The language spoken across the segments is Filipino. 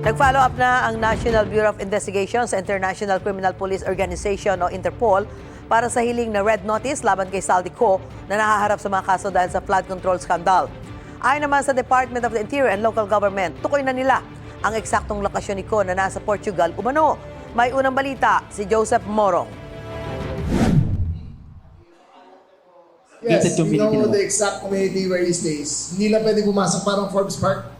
Nag-follow up na ang National Bureau of Investigation sa International Criminal Police Organization o Interpol para sa hiling na red notice laban kay Saldico na nahaharap sa mga kaso dahil sa flood control scandal. Ayon naman sa Department of the Interior and Local Government, tukoy na nila ang eksaktong lokasyon ni Ko na nasa Portugal umano. May unang balita si Joseph Morong. Yes, we know the exact community where he stays. Hindi lang pwede pumasok parang Forbes Park.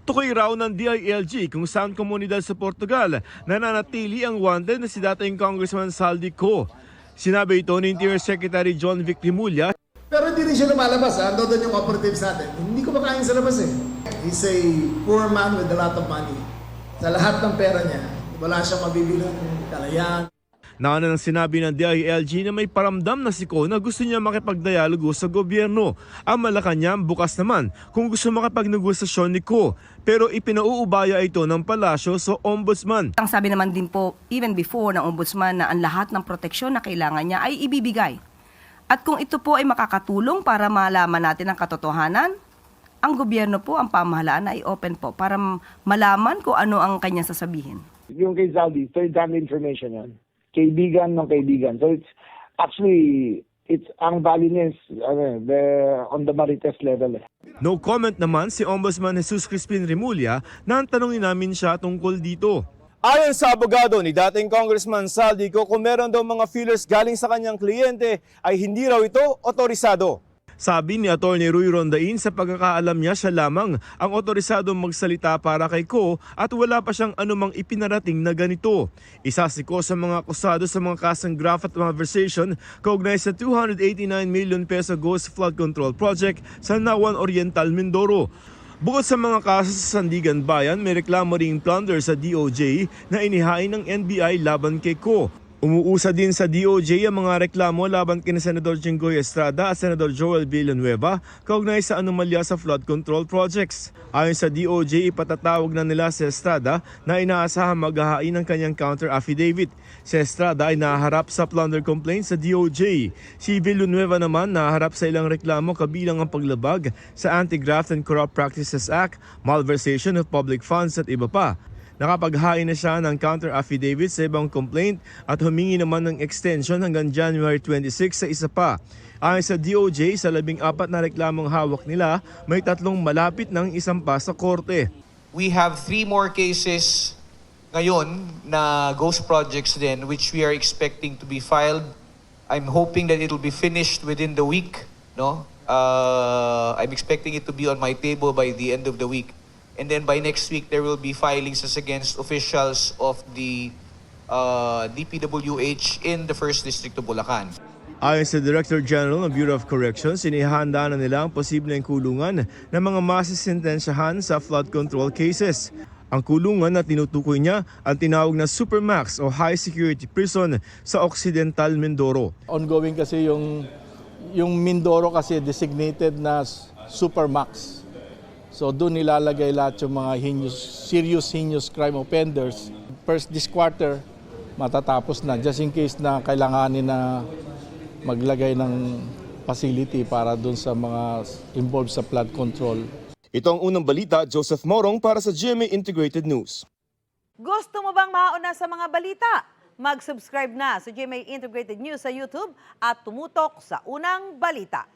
Tukoy raw ng DILG kung saan komunidad sa Portugal nananatili ang wanted na si dating Congressman Saldico. Sinabi ito ni Interior Secretary John Vic Rimulya. Pero hindi rin siya lumalabas. Ando doon yung operatives natin. Hindi ko makain sa labas eh. He's a poor man with a lot of money. Sa lahat ng pera niya, wala siyang mabibilang kalayaan. Nauna nang sinabi ng DILG na may paramdam na si Ko na gusto niya makipagdialogo sa gobyerno. Ang Malacanang bukas naman kung gusto makipagnegosasyon ni Ko. Pero ipinauubaya ito ng palasyo sa ombudsman. Ang sabi naman din po, even before ng ombudsman na ang lahat ng proteksyon na kailangan niya ay ibibigay. At kung ito po ay makakatulong para malaman natin ang katotohanan, ang gobyerno po, ang pamahalaan ay open po para malaman kung ano ang kanyang sasabihin. Yung kay Zaldi, third-hand information yan. Kaibigan ng kaibigan. So it's actually, ang validness on the Marites level. No comment naman si Ombudsman Jesus Crispin Rimulya na tanungin namin siya tungkol dito. Ayon sa abogado ni dating Congressman Saldico, kung meron daw mga feelers galing sa kanyang kliyente ay hindi raw ito otorisado. Sabi ni Atty. Ruy Rondain, sa pagkakaalam niya siya lamang ang otorisado magsalita para kay Ko at wala pa siyang anumang ipinarating na ganito. Isa si Ko sa mga akusado sa mga kasang graft at malversation kaugnay sa 289 million peso ghost flood control project sa Nawan Oriental, Mindoro. Bukod sa mga kaso sa Sandigan Bayan, may reklamo ring plunder sa DOJ na inihain ng NBI laban kay Ko. Umuusa din sa DOJ ang mga reklamo laban kina Senador Jinggoy Estrada at Senador Joel Villanueva kaugnay sa anomalya sa flood control projects. Ayon sa DOJ, ipatatawag na nila si Estrada na inaasahang maghahain ng kanyang counter affidavit. Si Estrada ay naharap sa plunder complaint sa DOJ. Si Villanueva naman naharap sa ilang reklamo kabilang ang paglabag sa Anti-Graft and Corrupt Practices Act, malversation of public funds at iba pa. Nakapaghain na siya ng counter affidavit sa ibang complaint at humingi naman ng extension hanggang January 26 sa isa pa. Ayon sa DOJ, sa 14 na reklamong hawak nila, may 3 malapit ng isang pa sa korte. We have 3 more cases ngayon na ghost projects din which we are expecting to be filed. I'm hoping that it will be finished within the week. No? I'm expecting it to be on my table by the end of the week. And then by next week, there will be filings as against officials of the DPWH in the 1st District of Bulacan. Ayon sa Director General ng Bureau of Corrections, inihanda na nila ang posibleng kulungan ng mga masisintensyahan sa flood control cases. Ang kulungan na tinutukoy niya ang tinawag na Supermax o High Security Prison sa Occidental Mindoro. Ongoing kasi yung Mindoro kasi designated na Supermax. So doon nilalagay lahat yung mga serious heinous crime offenders. First this quarter, matatapos na just in case na kailanganin na maglagay ng facility para doon sa mga involved sa flood control. Ito ang unang balita, Joseph Morong para sa GMA Integrated News. Gusto mo bang mauna sa mga balita? Mag-subscribe na sa GMA Integrated News sa YouTube at tumutok sa unang balita.